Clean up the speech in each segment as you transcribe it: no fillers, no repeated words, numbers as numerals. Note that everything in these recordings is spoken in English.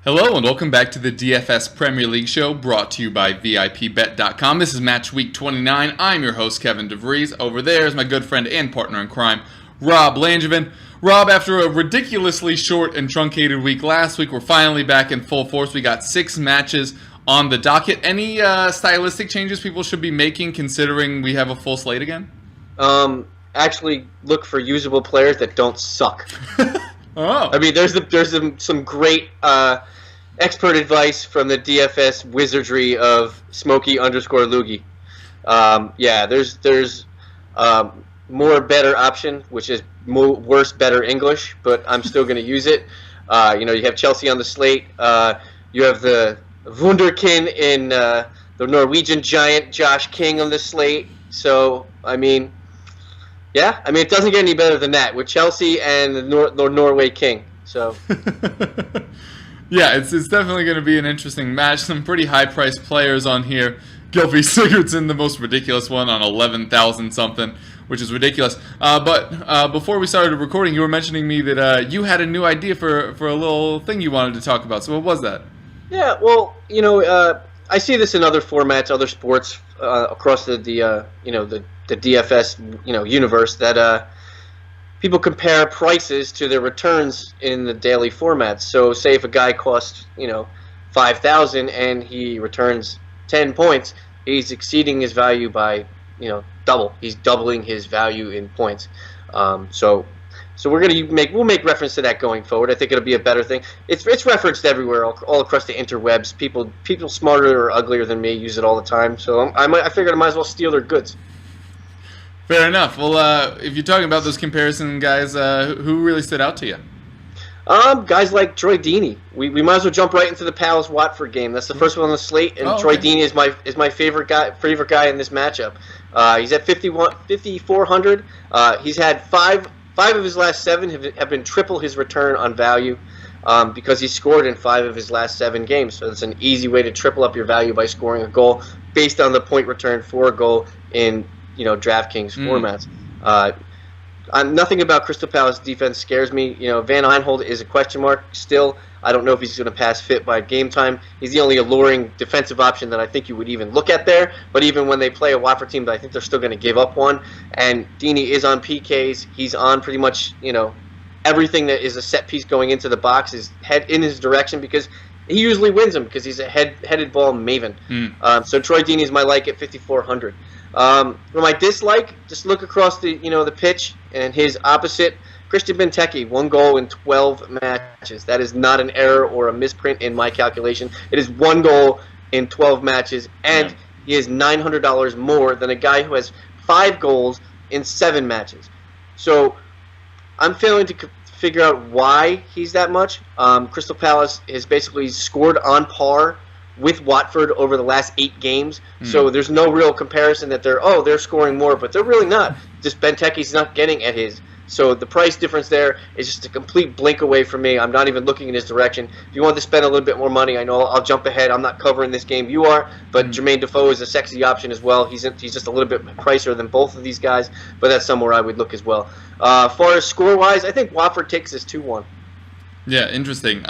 Hello and welcome back to the DFS Premier League Show, brought to you by VIP-bet.com. This is match week 29. I'm your host, Kevin DeVries. Over there is my good friend and partner in crime, Rob Langevin. Rob, after a ridiculously short and truncated week last week, we're finally back in full force. We got 6 matches on the docket. Any stylistic changes people should be making considering we have a full slate again? Actually look for usable players that don't suck. Oh. I mean, there's some great expert advice from the DFS wizardry of Smokey_Loogie. There's more better option, which is worse better English, but I'm still going to use it. You have Chelsea on the slate. You have the Wunderkind in the Norwegian giant Josh King on the slate. So it doesn't get any better than that with Chelsea and the Norway King. So. Yeah, it's definitely going to be an interesting match. Some pretty high-priced players on here. Gylfi Sigurdsson, the most ridiculous one, on 11,000 something, which is ridiculous. But before we started recording, you were mentioning me that you had a new idea for a little thing you wanted to talk about. So what was that? Yeah, well, I see this in other formats, other sports across the DFS universe that people compare prices to their returns in the daily formats. So say if a guy costs 5,000 and he returns 10 points, he's exceeding his value by double. He's doubling his value in points. So we'll make reference to that going forward. I think it'll be a better thing. It's referenced everywhere, all across the interwebs. People smarter or uglier than me use it all the time. So I figured I might as well steal their goods. Fair enough. Well, if you're talking about those comparison guys, who really stood out to you? Guys like Troy Deeney. We might as well jump right into the Palace Watford game. That's the first one on the slate, and Troy Deeney is my favorite guy in this matchup. He's at 5,400. He's had five of his last 7 have been triple his return on value, because he scored in 5 of his last 7 games. So it's an easy way to triple up your value by scoring a goal based on the point return for a goal in DraftKings formats. Nothing about Crystal Palace defense scares me. Van Aanholt is a question mark still. I don't know if he's going to pass fit by game time. He's the only alluring defensive option that I think you would even look at there. But even when they play a Watford team, I think they're still going to give up one. And Deeney is on PKs. He's on pretty much everything that is a set piece going into the box is head in his direction, because he usually wins them because he's a headed ball maven. So Troy Deeney is my like at 5,400. For my dislike, just look across the the pitch, and his opposite, Christian Benteke, 1 goal in 12 matches. That is not an error or a misprint in my calculation. It is 1 goal in 12 matches, and he is $900 more than a guy who has 5 goals in 7 matches. So I'm failing to figure out why he's that much. Crystal Palace has basically scored on par with Watford over the last 8 games. So there's no real comparison that they're scoring more, but they're really not. Just Benteke's not getting at his. So the price difference there is just a complete blink away from me. I'm not even looking in his direction. If you want to spend a little bit more money, I know I'll jump ahead. I'm not covering this game. You are, but Jermaine Defoe is a sexy option as well. He's just a little bit pricier than both of these guys, but that's somewhere I would look as well. As far as score-wise, I think Watford takes this 2-1. Yeah, interesting.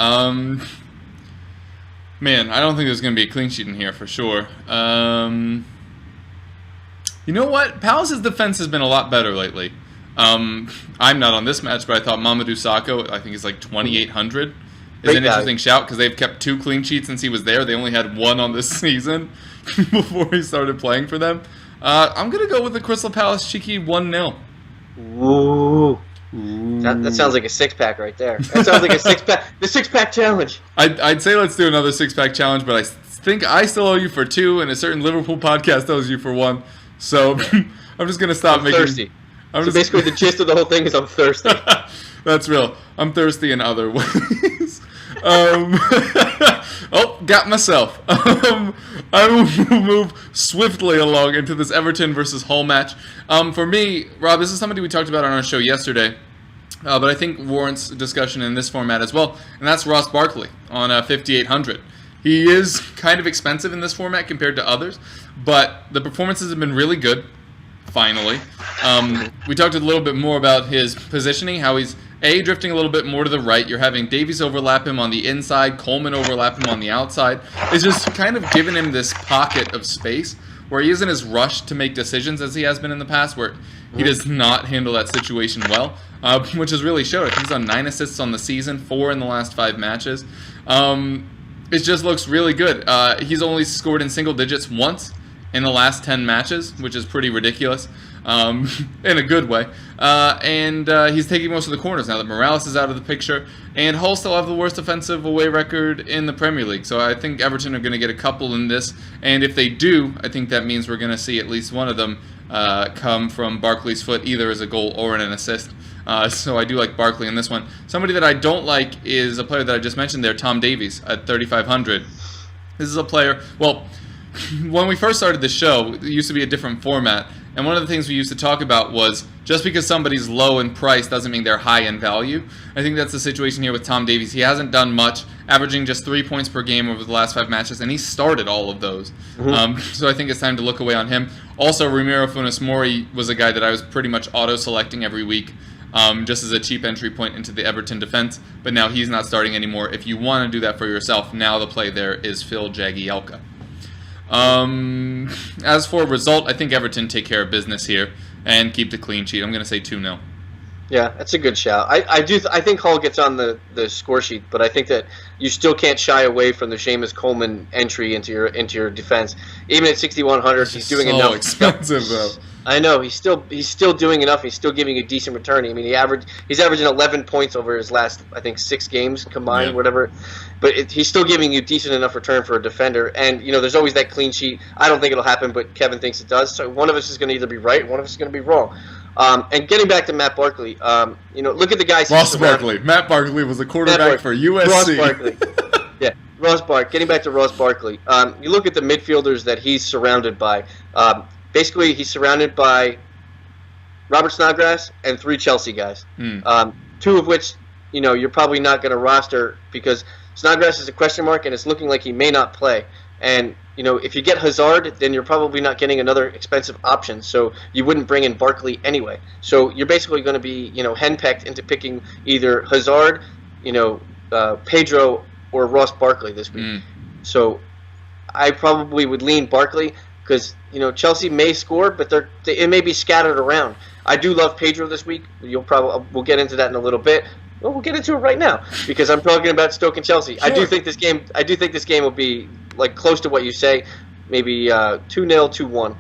Man, I don't think there's going to be a clean sheet in here for sure. You know what? Palace's defense has been a lot better lately. I'm not on this match, but I thought Mamadou Sakho, I think he's like 2,800, is an interesting shout because they've kept 2 clean sheets since he was there. They only had 1 on this season before he started playing for them. I'm going to go with the Crystal Palace cheeky 1-0. Ooh. That sounds like a 6-pack right there. That sounds like a 6-pack. The 6-pack challenge. I'd say let's do another 6-pack challenge, but I think I still owe you for 2, and a certain Liverpool podcast owes you for 1. So I'm just gonna stop making. Thirsty. Basically, the gist of the whole thing is I'm thirsty. That's real. I'm thirsty in other ways. Got myself. I will move swiftly along into this Everton versus Hull match. For me, Rob, this is somebody we talked about on our show yesterday, but I think warrants discussion in this format as well, and that's Ross Barkley on 5,800. He is kind of expensive in this format compared to others, but the performances have been really good, finally. We talked a little bit more about his positioning, how he's drifting a little bit more to the right. You're having Davies overlap him on the inside, Coleman overlap him on the outside. It's just kind of giving him this pocket of space where he isn't as rushed to make decisions as he has been in the past, where he does not handle that situation well, which has really showed. I think he's on 9 assists on the season, 4 in the last 5 matches. It just looks really good. He's only scored in single digits once in the last 10 matches, which is pretty ridiculous in a good way. And he's taking most of the corners now that Morales is out of the picture. And Hull still have the worst offensive away record in the Premier League. So I think Everton are going to get a couple in this. And if they do, I think that means we're going to see at least one of them come from Barkley's foot, either as a goal or an assist. So I do like Barkley in this one. Somebody that I don't like is a player that I just mentioned there, Tom Davies, at 3,500. This is a player, well, when we first started the show, it used to be a different format. And one of the things we used to talk about was just because somebody's low in price doesn't mean they're high in value. I think that's the situation here with Tom Davies. He hasn't done much, averaging just 3 points per game over the last 5 matches, and he started all of those. So I think it's time to look away on him. Also, Ramiro Funes Mori was a guy that I was pretty much auto-selecting every week, just as a cheap entry point into the Everton defense, but now he's not starting anymore. If you want to do that for yourself, now the play there is Phil Jagielka. As for result, I think Everton take care of business here and keep the clean sheet. I'm going to say 2-0. Yeah, that's a good shout. I think Hull gets on the score sheet, but I think that you still can't shy away from the Seamus Coleman entry into your defense. Even at 6,100, he's doing enough. So expensive though. I know he's still doing enough. He's still giving a decent return. I mean, he's averaging 11 points over his last, I think, 6 games combined, whatever. But he's still giving you decent enough return for a defender. And there's always that clean sheet. I don't think it'll happen, but Kevin thinks it does. So one of us is going to either be right, one of us is going to be wrong. And getting back to Matt Barkley, look at the guys. Ross Barkley. Matt Barkley was a quarterback for USC. Ross Barkley. Yeah, Ross Barkley. Getting back to Ross Barkley, you look at the midfielders that he's surrounded by. Basically, he's surrounded by Robert Snodgrass and 3 Chelsea guys. 2 of which, you're probably not going to roster because Snodgrass is a question mark and it's looking like he may not play. And, if you get Hazard, then you're probably not getting another expensive option. So you wouldn't bring in Barkley anyway. So you're basically going to be, henpecked into picking either Hazard, Pedro, or Ross Barkley this week. So I probably would lean Barkley because, Chelsea may score, but it may be scattered around. I do love Pedro this week. We'll get into that in a little bit. Well, we'll get into it right now because I'm talking about Stoke and Chelsea. Sure. I do think this game will be like close to what you say, maybe 2-0, 2-1.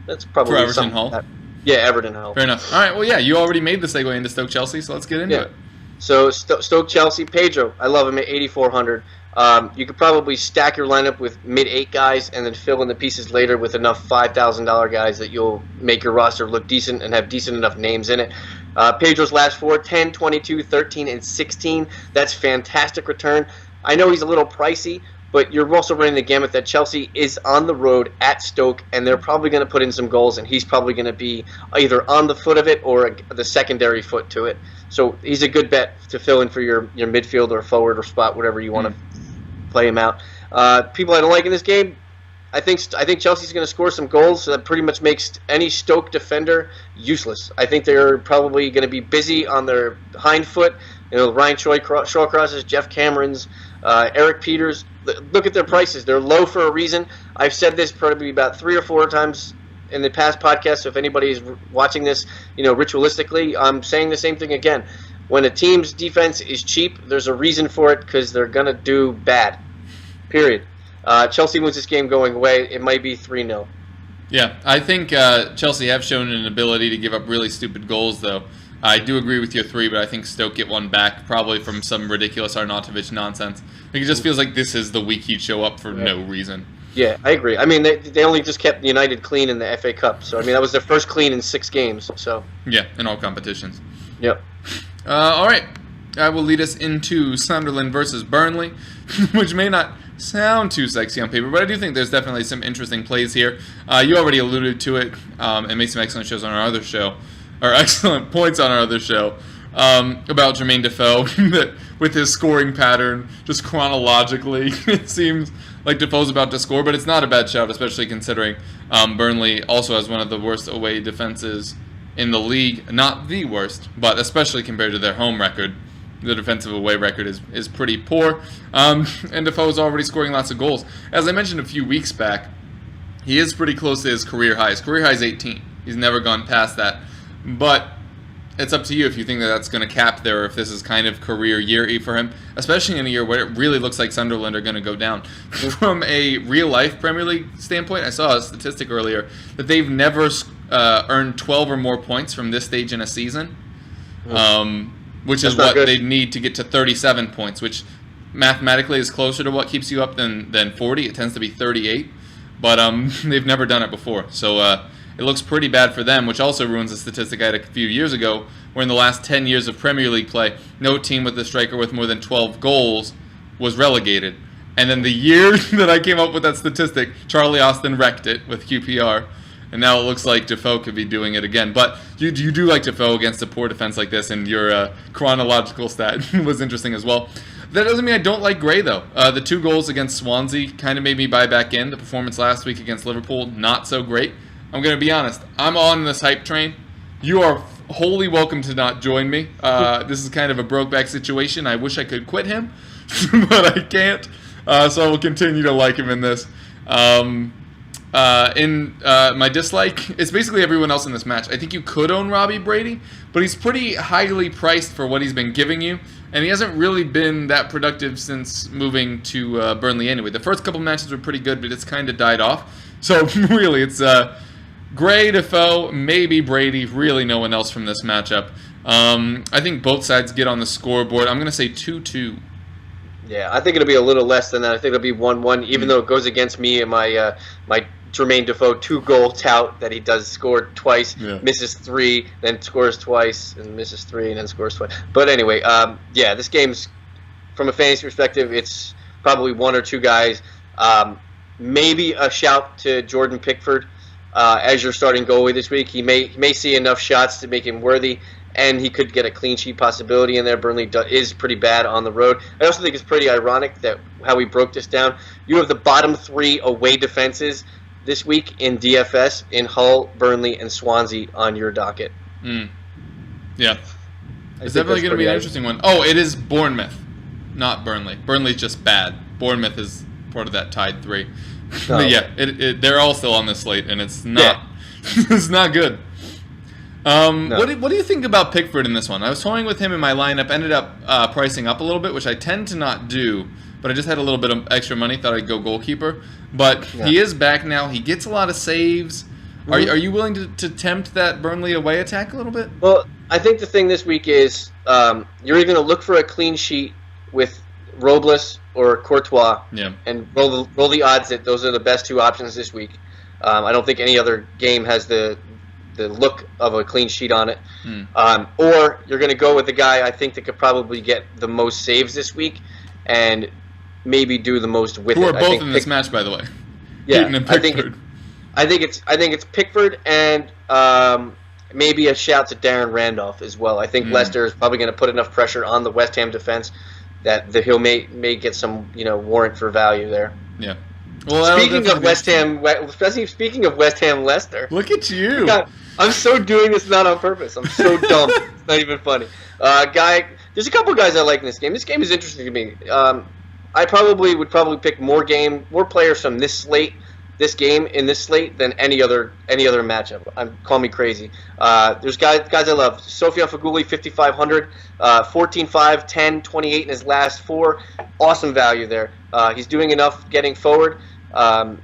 That's probably for Everton Hull. Yeah, Everton Hull. Fair enough. All right. Well, yeah, you already made the segue into Stoke Chelsea, so let's get into it. So Stoke Chelsea, Pedro. I love him at 8,400. You could probably stack your lineup with mid-8 guys and then fill in the pieces later with enough $5,000 guys that you'll make your roster look decent and have decent enough names in it. Pedro's last 4, 10, 22, 13, and 16. That's fantastic return. I know he's a little pricey, but you're also running the gamut that Chelsea is on the road at Stoke, and they're probably going to put in some goals, and he's probably going to be either on the foot of it or the secondary foot to it. So he's a good bet to fill in for your midfield or forward or spot, whatever you want to play him out. People I don't like in this game, I think Chelsea's going to score some goals, so that pretty much makes any Stoke defender useless. I think they're probably going to be busy on their hind foot. Ryan Shawcross's, Jeff Cameron's, Eric Peters. Look at their prices. They're low for a reason. I've said this probably about 3 or 4 times in the past podcast, so if anybody is watching this, ritualistically, I'm saying the same thing again. When a team's defense is cheap, there's a reason for it because they're going to do bad, period. Chelsea wins this game going away. It might be 3-0. Yeah, I think Chelsea have shown an ability to give up really stupid goals, though. I do agree with your 3, but I think Stoke get one back, probably from some ridiculous Arnautovic nonsense. I think it just feels like this is the week he'd show up for no reason. Yeah, I agree. I mean, they only just kept United clean in the FA Cup. So, I mean, that was their first clean in 6 games. So yeah, in all competitions. Yep. All right. That will lead us into Sunderland versus Burnley, which may not sound too sexy on paper, but I do think there's definitely some interesting plays here. You already alluded to it and made some excellent shows on our other show, or excellent points on our other show, about Jermaine Defoe, that with his scoring pattern, just chronologically, it seems like Defoe's about to score, but it's not a bad shout, especially considering Burnley also has one of the worst away defenses in the league. Not the worst, but especially compared to their home record, the defensive away record is pretty poor. And Defoe is already scoring lots of goals. As I mentioned a few weeks back, he is pretty close to his career high. His career high is 18. He's never gone past that. But it's up to you if you think that that's going to cap there, or if this is kind of career year for him, especially in a year where it really looks like Sunderland are going to go down. From a real-life Premier League standpoint, I saw a statistic earlier that they've never earned 12 or more points from this stage in a season, which is what they need to get to 37 points, which mathematically is closer to what keeps you up than 40. It tends to be 38. But they've never done it before, so it looks pretty bad for them, which also ruins a statistic I had a few years ago, where in the last 10 years of Premier League play, no team with a striker with more than 12 goals was relegated. And then the year that I came up with that statistic, Charlie Austin wrecked it with QPR, and now it looks like Defoe could be doing it again. But you do like Defoe against a poor defense like this, and your chronological stat was interesting as well. That doesn't mean I don't like Gray, though. The 2 goals against Swansea kind of made me buy back in. The performance last week against Liverpool, not so great. I'm going to be honest. I'm on this hype train. You are wholly welcome to not join me. This is kind of a broke-back situation. I wish I could quit him, but I can't. So I will continue to like him in this. My dislike, it's basically everyone else in this match. I think you could own Robbie Brady, but he's pretty highly priced for what he's been giving you. And he hasn't really been that productive since moving to Burnley anyway. The first couple matches were pretty good, but it's kind of died off. So really, it's Gray, Defoe, maybe Brady, really no one else from this matchup. I think both sides get on the scoreboard. I'm going to say 2-2. Yeah, I think it'll be a little less than that. I think it'll be 1-1, even though it goes against me and my my Jermaine Defoe 2-goal tout that he does score twice, misses 3, then scores twice, and misses 3, and then scores twice. But anyway, yeah, this game's, from a fantasy perspective, it's probably 1 or 2 guys. Maybe a shout to Jordan Pickford as your starting goalie this week. He may see enough shots to make him worthy, and he could get a clean sheet possibility in there. Burnley is pretty bad on the road. I also think it's pretty ironic that how we broke this down. You have the bottom 3 away defenses this week in DFS in Hull, Burnley, and Swansea on your docket. Yeah. It's definitely going to be an interesting one. Oh, it is Bournemouth, not Burnley. Burnley's just bad. Bournemouth is part of that tied 3. No. Yeah, they're all still on this slate, and it's not it's not good. No. What do you think about Pickford in this one? I was toying with him in my lineup, ended up pricing up a little bit, which I tend to not do, but I just had a little bit of extra money, thought I'd go goalkeeper. But he is back now. He gets a lot of saves. Mm-hmm. Are you willing to tempt that Burnley away attack a little bit? Well, I think the thing this week is you're either going to look for a clean sheet with Robles or Courtois, and roll the odds that those are the best 2 options this week. I don't think any other game has the look of a clean sheet on it. Or you're going to go with the guy I think that could probably get the most saves this week and maybe do the most with it. Who are both in this match, by the way? Yeah, Keaton and Pickford. I think it's Pickford and maybe a shout to Darren Randolph as well. I think Leicester is probably going to put enough pressure on the West Ham defense that he'll may get some warrant for value there. Yeah. Well, speaking of West Ham, Leicester. Look at you. God, I'm so doing this not on purpose. I'm so dumb. It's not even funny. There's a couple guys I like in this game. This game is interesting to me. I would pick more players from this slate, this game in this slate than any other matchup. Call me crazy. There's guys I love. Sofiane Feghouli, 5,500, 14-5, 10, 28 in his last 4. Awesome value there. He's doing enough getting forward. I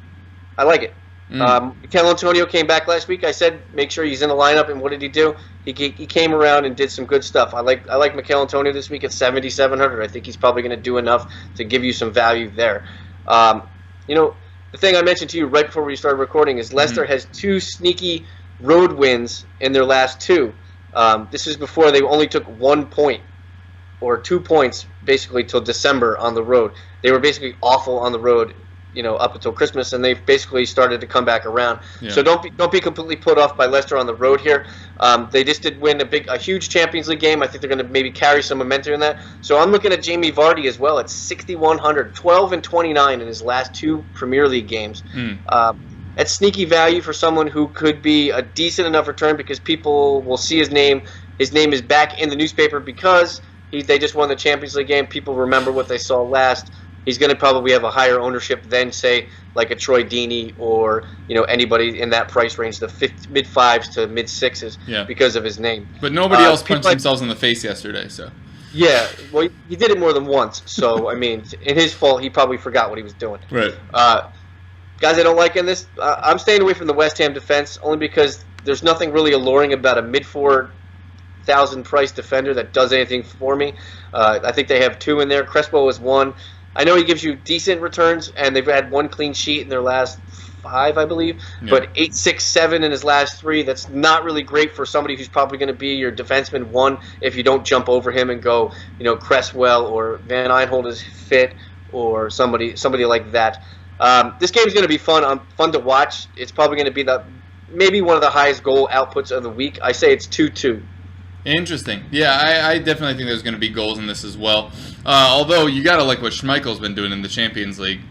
like it. Mikel Antonio came back last week. I said make sure he's in the lineup, and what did he do? He came around and did some good stuff. I like Mikel Antonio this week at 7,700. I think he's probably going to do enough to give you some value there. The thing I mentioned to you right before we started recording is Leicester has 2 sneaky road wins in their last 2. This is before they only took 1 point or 2 points basically till December on the road. They were basically awful on the road, up until Christmas, and they've basically started to come back around. Yeah. So don't be completely put off by Leicester on the road here. They just did win a huge Champions League game. I think they're going to maybe carry some momentum in that. So I'm looking at Jamie Vardy as well at 6,100, 12 and 29 in his last 2 Premier League games. That's sneaky value for someone who could be a decent enough return because people will see his name. His name is back in the newspaper because they just won the Champions League game. People remember what they saw last. He's going to probably have a higher ownership than, say, like a Troy Deeney or anybody in that price range, the mid fives to mid sixes, because of his name. But nobody else punched themselves in the face yesterday, so. Yeah, well, he did it more than once. So I mean, in his fault, he probably forgot what he was doing. Right. Guys, I don't like in this. I'm staying away from the West Ham defense only because there's nothing really alluring about a mid 4,000 price defender that does anything for me. I think they have two in there. Crespo is one. I know he gives you decent returns, and they've had one clean sheet in their last 5, I believe. Yeah. But 8, 6, 7 in his last 3, that's not really great for somebody who's probably going to be your defenseman 1 if you don't jump over him and go, Cresswell or Van Aanholt is fit or somebody like that. This game is going to be fun to watch. It's probably going to be maybe one of the highest goal outputs of the week. I say it's 2-2. Interesting. Yeah, I definitely think there's going to be goals in this as well. Although you got to like what Schmeichel's been doing in the Champions League.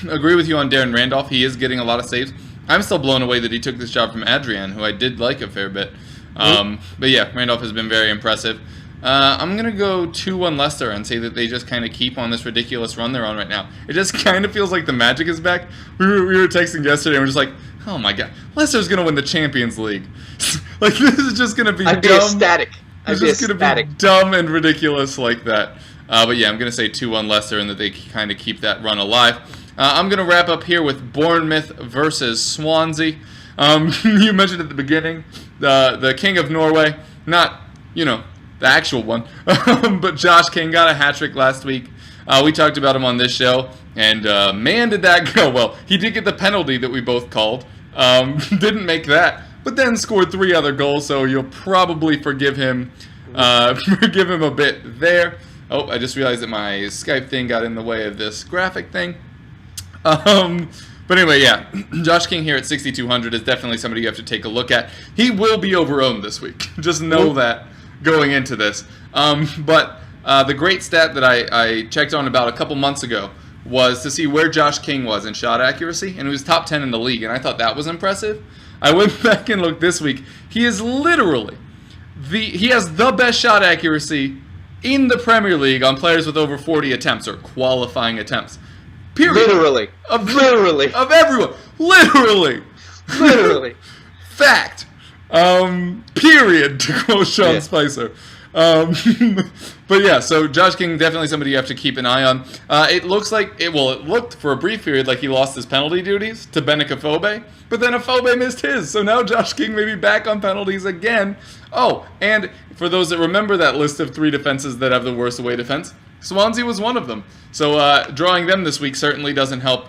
Agree with you on Darren Randolph. He is getting a lot of saves. I'm still blown away that he took this job from Adrian, who I did like a fair bit. But yeah, Randolph has been very impressive. I'm going to go 2-1 Leicester and say that they just kind of keep on this ridiculous run they're on right now. It just kind of feels like the magic is back. We were texting yesterday and we're just like, oh my god, Leicester's going to win the Champions League. Like, this is just going to be dumb. I'd be ecstatic. It's just going to be dumb and ridiculous like that. But yeah, I'm going to say 2-1 Leicester and that they kind of keep that run alive. I'm going to wrap up here with Bournemouth versus Swansea. You mentioned at the beginning the King of Norway, not, the actual one, but Josh King got a hat-trick last week. We talked about him on this show, and man, did that go well. He did get the penalty that we both called. Didn't make that, but then scored 3 other goals, so you'll probably forgive him a bit there. Oh, I just realized that my Skype thing got in the way of this graphic thing. But anyway, yeah, Josh King here at 6,200 is definitely somebody you have to take a look at. He will be over-owned this week. Just know that going into this. But the great stat that I checked on about a couple months ago was to see where Josh King was in shot accuracy, and he was top 10 in the league, and I thought that was impressive. I went back and looked this week. He is literally he has the best shot accuracy in the Premier League on players with over 40 attempts or qualifying attempts. Period. Literally. Of everyone. Literally. Fact. Period, to quote Sean Spicer. But yeah, so Josh King, definitely somebody you have to keep an eye on. It looked for a brief period like he lost his penalty duties to Benik Afobe, but then Afobe missed his, so now Josh King may be back on penalties again. Oh, and for those that remember that list of 3 defenses that have the worst away defense, Swansea was one of them. So drawing them this week certainly doesn't help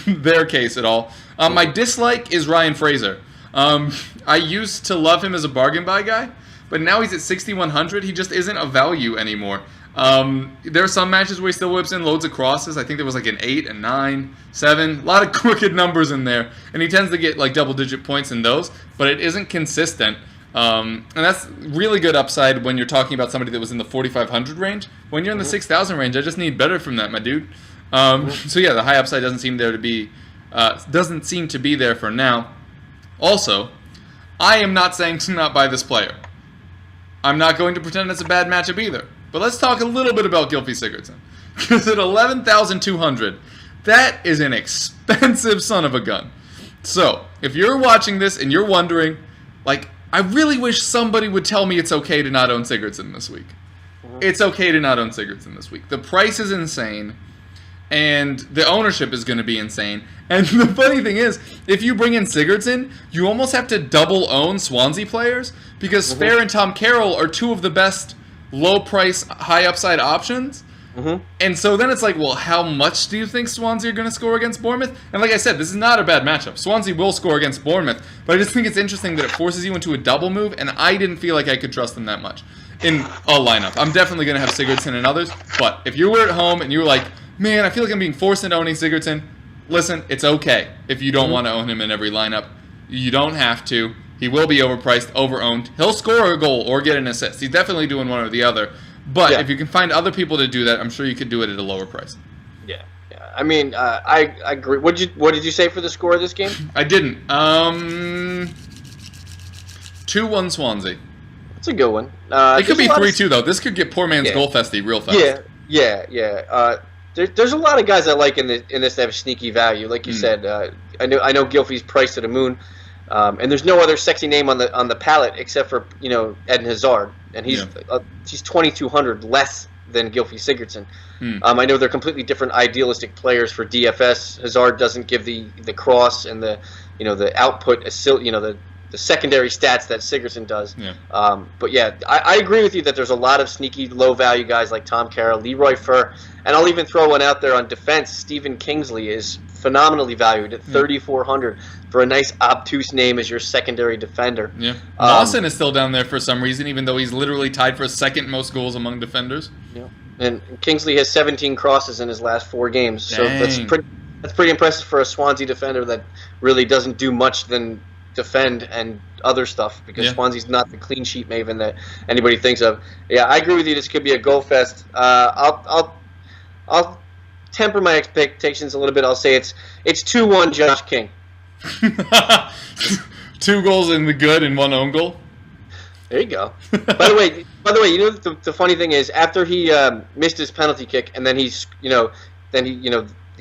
their case at all. My dislike is Ryan Fraser. I used to love him as a bargain buy guy, but now he's at 6,100. He just isn't a value anymore. There are some matches where he still whips in loads of crosses. I think there was like an 8, a 9, 7. A lot of crooked numbers in there. And he tends to get like double-digit points in those, but it isn't consistent. And that's really good upside when you're talking about somebody that was in the 4,500 range. When you're in the 6,000 range, I just need better from that, my dude. So yeah, the high upside doesn't seem to be there for now. Also, I am not saying to not buy this player. I'm not going to pretend it's a bad matchup either. But let's talk a little bit about Gylfi Sigurdsson. Because at 11,200, that is an expensive son of a gun. So, if you're watching this and you're wondering, like, I really wish somebody would tell me it's okay to not own Sigurdsson this week. It's okay to not own Sigurdsson this week. The price is insane, and the ownership is going to be insane. And the funny thing is, if you bring in Sigurdsson, you almost have to double own Swansea players, because Fair and Tom Carroll are 2 of the best low-price, high-upside options. And so then it's like, well, how much do you think Swansea are going to score against Bournemouth? And like I said, this is not a bad matchup. Swansea will score against Bournemouth, but I just think it's interesting that it forces you into a double move, and I didn't feel like I could trust them that much in a lineup. I'm definitely going to have Sigurdsson and others, but if you were at home and you were like, man, I feel like I'm being forced into owning Sigurdsson, listen, it's okay if you don't want to own him in every lineup. You don't have to. He will be overpriced, over-owned. He'll score a goal or get an assist. He's definitely doing one or the other. But if you can find other people to do that, I'm sure you could do it at a lower price. Yeah. I mean, I agree. What did you say for the score of this game? I didn't. 2-1 Swansea. That's a good one. It could be 3-2 though. This could get poor man's goal festy real fast. Yeah. There's a lot of guys I like in this that have sneaky value. Like you said, I know Gylfi's priced to the moon, and there's no other sexy name on the palette except for Eden Hazard, and he's 2,200 less than Gylfi Sigurdsson. I know they're completely different idealistic players for DFS. Hazard doesn't give the cross and the output, the secondary stats that Sigurdsson does. Yeah. But yeah, I agree with you that there's a lot of sneaky low value guys like Tom Carroll, Leroy Fer, and I'll even throw one out there on defense. Stephen Kingsley is phenomenally valued at 3,400 for a nice obtuse name as your secondary defender. Yeah. Lawson is still down there for some reason, even though he's literally tied for second most goals among defenders. Yeah. And Kingsley has 17 crosses in his last 4 games, so that's pretty impressive for a Swansea defender that really doesn't do much than defend and other stuff, because Swansea's not the clean sheet maven that anybody thinks of. Yeah, I agree with you. This could be a goal fest. I'll temper my expectations a little bit. I'll say it's 2-1 Josh King. 2 goals in the good and 1 own goal. There you go. By the way, the funny thing is, after he missed his penalty kick and then he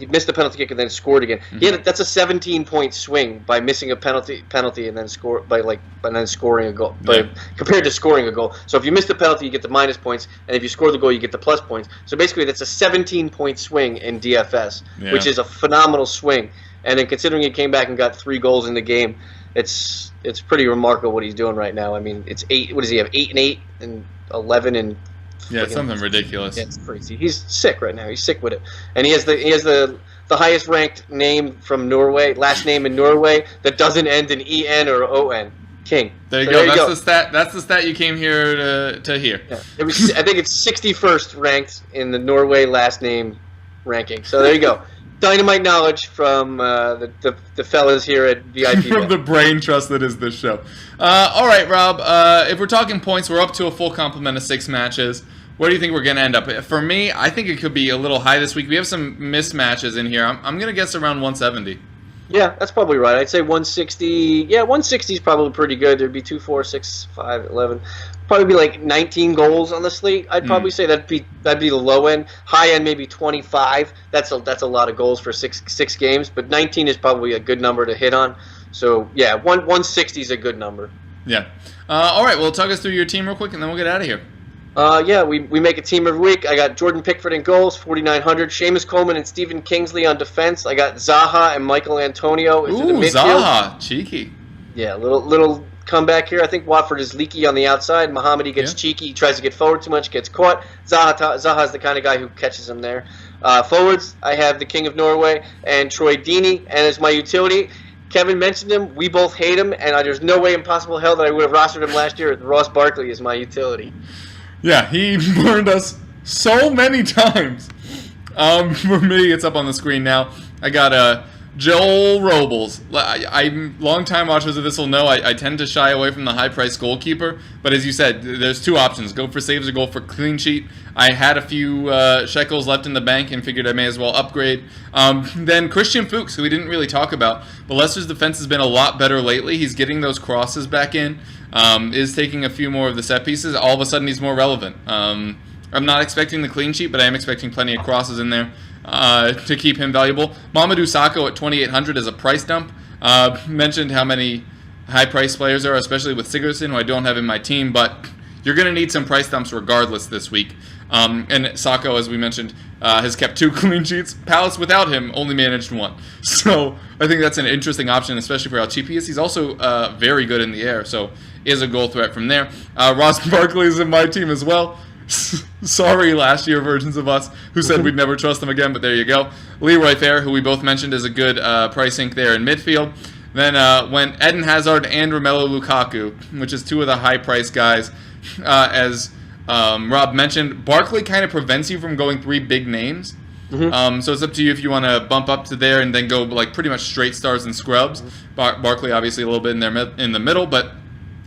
missed the penalty kick and then scored again. That's a 17-point swing by missing a penalty and then scoring a goal. Compared to scoring a goal. So if you miss the penalty, you get the minus points, and if you score the goal, you get the plus points. So basically, that's a 17-point swing in DFS, which is a phenomenal swing. And then considering he came back and got 3 goals in the game, it's pretty remarkable what he's doing right now. I mean, it's 8. What does he have? 8 and 8 and 11 and. Yeah, something ridiculous. Yeah, it's crazy. He's sick right now. He's sick with it, and he has the highest ranked name from Norway, last name in Norway that doesn't end in EN or ON. King. There you go. That's the stat. That's the stat you came here to hear. Yeah. I think it's 61st ranked in the Norway last name ranking. So there you go. Dynamite knowledge from the fellas here at VIP. From the brain trust that is this show. All right, Rob. If we're talking points, we're up to a full complement of 6 matches. Where do you think we're going to end up? For me, I think it could be a little high this week. We have some mismatches in here. I'm going to guess around 170. Yeah, that's probably right. I'd say 160. Yeah, 160 is probably pretty good. There'd be 2, 4, 6, 5, 11. Probably be like 19 goals on the slate. I'd probably say that'd be the low end. High end maybe 25. That's a lot of goals for six games. But 19 is probably a good number to hit on. So yeah, 160 is a good number. Yeah. All right. Well, talk us through your team real quick, and then we'll get out of here. Yeah, we make a team every week. I got Jordan Pickford in goals, 4,900. Seamus Coleman and Stephen Kingsley on defense. I got Zaha and Michael Antonio into the midfield. Zaha, cheeky. Yeah, little comeback here. I think Watford is leaky on the outside. Mohamed gets cheeky. He tries to get forward too much, gets caught. Zaha's the kind of guy who catches him there. Forwards, I have the King of Norway and Troy Deeney, and as my utility, Kevin mentioned him. We both hate him, and there's no way in possible hell that I would have rostered him last year. Ross Barkley is my utility. Yeah, he burned us so many times. For me, it's up on the screen now. I got Joel Robles. Long-time watchers of this will know I tend to shy away from the high-priced goalkeeper. But as you said, there's 2 options. Go for saves or go for clean sheet. I had a few shekels left in the bank and figured I may as well upgrade. Then Christian Fuchs, who we didn't really talk about. But Leicester's defense has been a lot better lately. He's getting those crosses back in. Is taking a few more of the set pieces. All of a sudden, he's more relevant. I'm not expecting the clean sheet, but I am expecting plenty of crosses in there to keep him valuable. Mamadou Sakho at 2,800 is a price dump. Mentioned how many high-priced players there are, especially with Sigurdsson, who I don't have in my team, but you're going to need some price dumps regardless this week. And Sakho, as we mentioned, has kept 2 clean sheets. Palace, without him, only managed 1. So I think that's an interesting option, especially for how cheap he is. He's also very good in the air, so is a goal threat from there. Ross Barkley is in my team as well. Sorry, last year versions of us who said we'd never trust him again, but there you go. Leroy Fer, who we both mentioned, is a good price sink there in midfield. Then went Eden Hazard and Romelu Lukaku, which is 2 of the high-priced guys. As Rob mentioned, Barkley kind of prevents you from going 3 big names. So it's up to you if you want to bump up to there and then go like pretty much straight stars and scrubs. Barkley obviously a little bit in the middle, but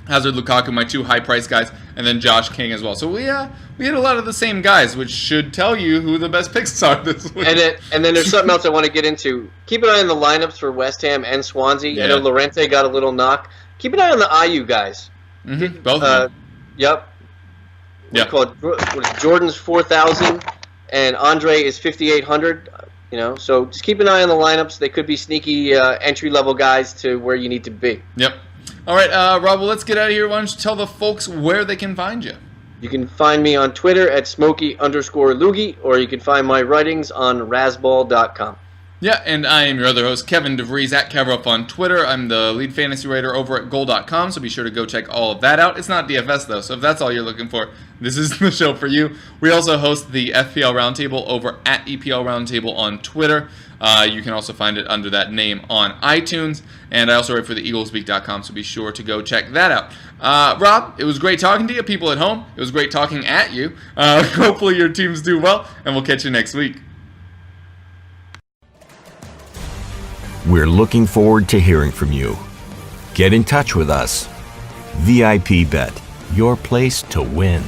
Hazard, Lukaku, my 2 high-priced guys. and then Josh King as well. So we had a lot of the same guys, which should tell you who the best picks are this week. And then there's something else I want to get into. Keep an eye on the lineups for West Ham and Swansea. Yeah. I know Llorente got a little knock. Keep an eye on the IU guys. Mm-hmm. Both of them. Yep. Jordan's 4,000 and Andre is 5,800. So just keep an eye on the lineups. They could be sneaky entry-level guys to where you need to be. Yep. All right, Rob, well, let's get out of here. Why don't you tell the folks where they can find you? You can find me on Twitter at Smokey_Loogie, or you can find my writings on Razzball.com. Yeah, and I am your other host, Kevin DeVries, at KevRuff on Twitter. I'm the lead fantasy writer over at Goal.com, so be sure to go check all of that out. It's not DFS, though, so if that's all you're looking for, this is the show for you. We also host the FPL Roundtable over at EPL Roundtable on Twitter. You can also find it under that name on iTunes. And I also write for the eaglespeak.com, so be sure to go check that out. Rob, it was great talking to you. People at home, it was great talking at you. Hopefully your teams do well, and we'll catch you next week. We're looking forward to hearing from you. Get in touch with us. VIP Bet, your place to win.